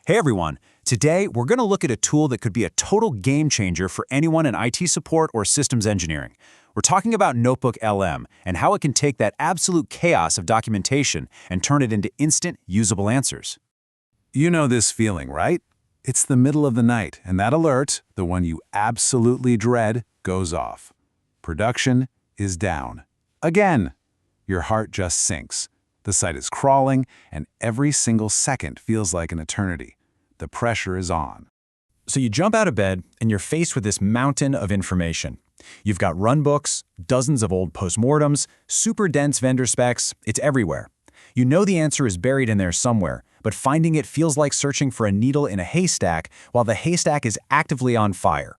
Hey everyone, today we're going to look at a tool that could be a total game changer for anyone in IT support or systems engineering. We're talking about NotebookLM and how it can take that absolute chaos of documentation and turn it into instant, usable answers. You know this feeling, right? It's the middle of the night, and that alert, the one you absolutely dread, goes off. Production is down. Again. Your heart just sinks. The site is crawling, and every single second feels like an eternity. The pressure is on. So you jump out of bed, and you're faced with this mountain of information. You've got runbooks, dozens of old postmortems, super dense vendor specs, it's everywhere. You know the answer is buried in there somewhere, but finding it feels like searching for a needle in a haystack while the haystack is actively on fire.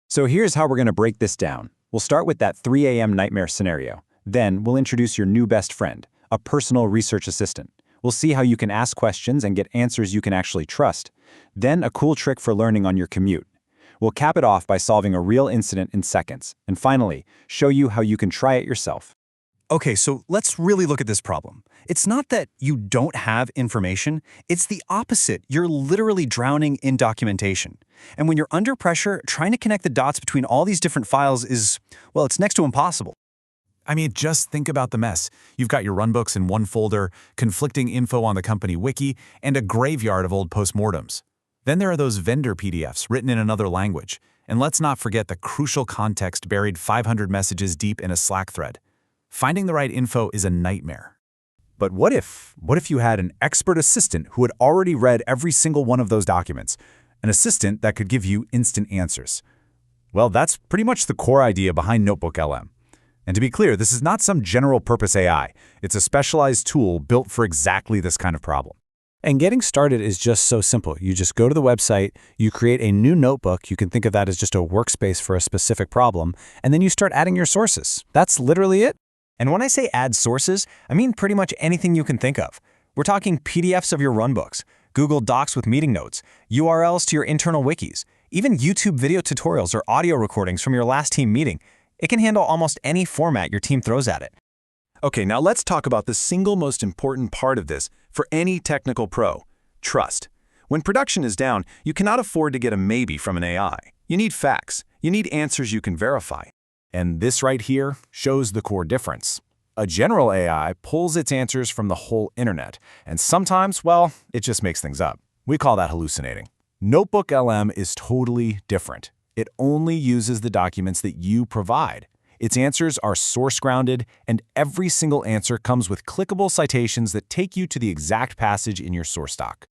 So here's how we're going to break this down. We'll start with that 3 a.m. nightmare scenario. Then we'll introduce your new best friend, a personal research assistant. We'll see how you can ask questions and get answers you can actually trust. Then a cool trick for learning on your commute. We'll cap it off by solving a real incident in seconds. And finally, show you how you can try it yourself. Okay, so let's really look at this problem. It's not that you don't have information, it's the opposite. You're literally drowning in documentation. And when you're under pressure, trying to connect the dots between all these different files is, well, it's next to impossible. I mean, just think about the mess. You've got your runbooks in one folder, conflicting info on the company wiki, and a graveyard of old postmortems. Then there are those vendor PDFs written in another language. And let's not forget the crucial context buried 500 messages deep in a Slack thread. Finding the right info is a nightmare. But what if you had an expert assistant who had already read every single one of those documents? An assistant that could give you instant answers. Well, that's pretty much the core idea behind NotebookLM. And to be clear, this is not some general-purpose AI. It's a specialized tool built for exactly this kind of problem. And getting started is just so simple. You just go to the website, you create a new notebook, you can think of that as just a workspace for a specific problem, and then you start adding your sources. That's literally it. And when I say add sources, I mean pretty much anything you can think of. We're talking PDFs of your runbooks, Google Docs with meeting notes, URLs to your internal wikis, even YouTube video tutorials or audio recordings from your last team meeting. It can handle almost any format your team throws at it. Okay, now let's talk about the single most important part of this for any technical pro, trust. When production is down, you cannot afford to get a maybe from an AI. You need facts. You need answers you can verify. And this right here shows the core difference. A general AI pulls its answers from the whole internet, and sometimes, well, it just makes things up. We call that hallucinating. NotebookLM is totally different. It only uses the documents that you provide. Its answers are source-grounded, and every single answer comes with clickable citations that take you to the exact passage in your source doc.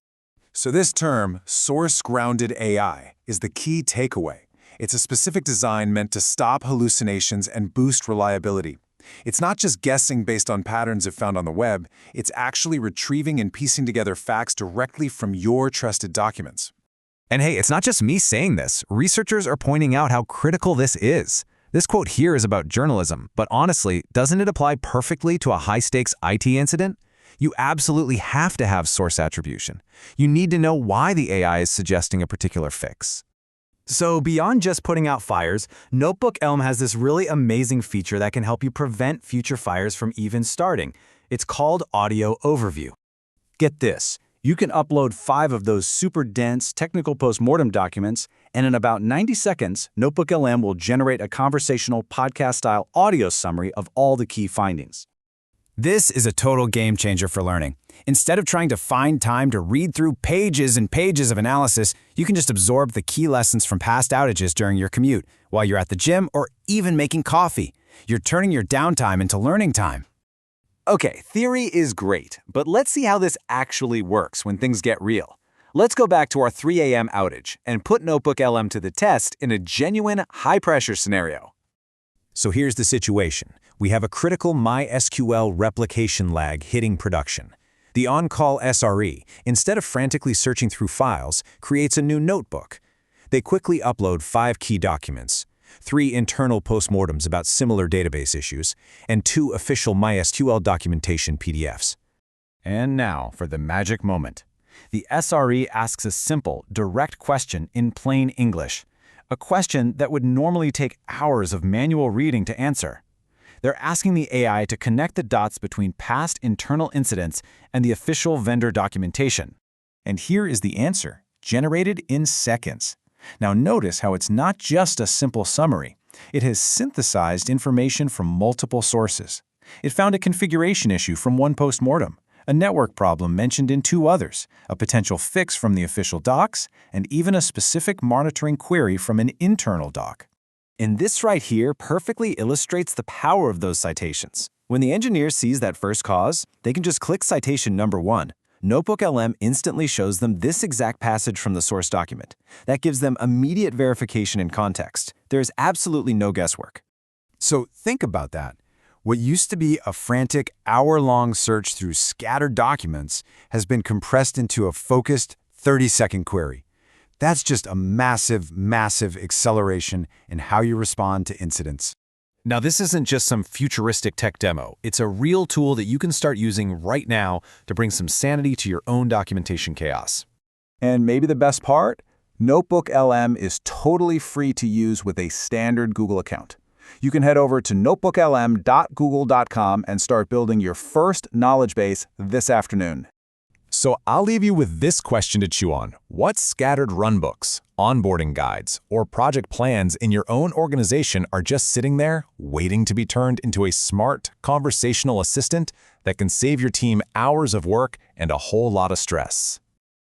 So this term, source-grounded AI, is the key takeaway. It's a specific design meant to stop hallucinations and boost reliability. It's not just guessing based on patterns it found on the web, it's actually retrieving and piecing together facts directly from your trusted documents. And hey, it's not just me saying this. Researchers are pointing out how critical this is. This quote here is about journalism, but honestly, doesn't it apply perfectly to a high-stakes IT incident? You absolutely have to have source attribution. You need to know why the AI is suggesting a particular fix. So beyond just putting out fires, NotebookLM has this really amazing feature that can help you prevent future fires from even starting. It's called Audio Overview. Get this. You can upload 5 of those super dense technical postmortem documents, and in about 90 seconds, NotebookLM will generate a conversational podcast-style audio summary of all the key findings. This is a total game changer for learning. Instead of trying to find time to read through pages and pages of analysis, you can just absorb the key lessons from past outages during your commute, while you're at the gym, or even making coffee. You're turning your downtime into learning time. Okay, theory is great, but let's see how this actually works when things get real. Let's go back to our 3 a.m. outage and put NotebookLM to the test in a genuine high-pressure scenario. So here's the situation. We have a critical MySQL replication lag hitting production. The on-call SRE, instead of frantically searching through files, creates a new notebook. They quickly upload 5 key documents, 3 internal postmortems about similar database issues, and 2 official MySQL documentation PDFs. And now for the magic moment. The SRE asks a simple, direct question in plain English, a question that would normally take hours of manual reading to answer. They're asking the AI to connect the dots between past internal incidents and the official vendor documentation. And here is the answer generated in seconds. Now notice how it's not just a simple summary. It has synthesized information from multiple sources. It found a configuration issue from one postmortem, a network problem mentioned in 2 others, a potential fix from the official docs, and even a specific monitoring query from an internal doc. And this right here perfectly illustrates the power of those citations. When the engineer sees that first cause, they can just click citation number 1. NotebookLM instantly shows them this exact passage from the source document. That gives them immediate verification and context. There is absolutely no guesswork. So think about that. What used to be a frantic hour-long search through scattered documents has been compressed into a focused 30-second query. That's just a massive, massive acceleration in how you respond to incidents. Now, this isn't just some futuristic tech demo. It's a real tool that you can start using right now to bring some sanity to your own documentation chaos. And maybe the best part? NotebookLM is totally free to use with a standard Google account. You can head over to notebooklm.google.com and start building your first knowledge base this afternoon. So I'll leave you with this question to chew on. What scattered runbooks, onboarding guides, or project plans in your own organization are just sitting there waiting to be turned into a smart conversational assistant that can save your team hours of work and a whole lot of stress?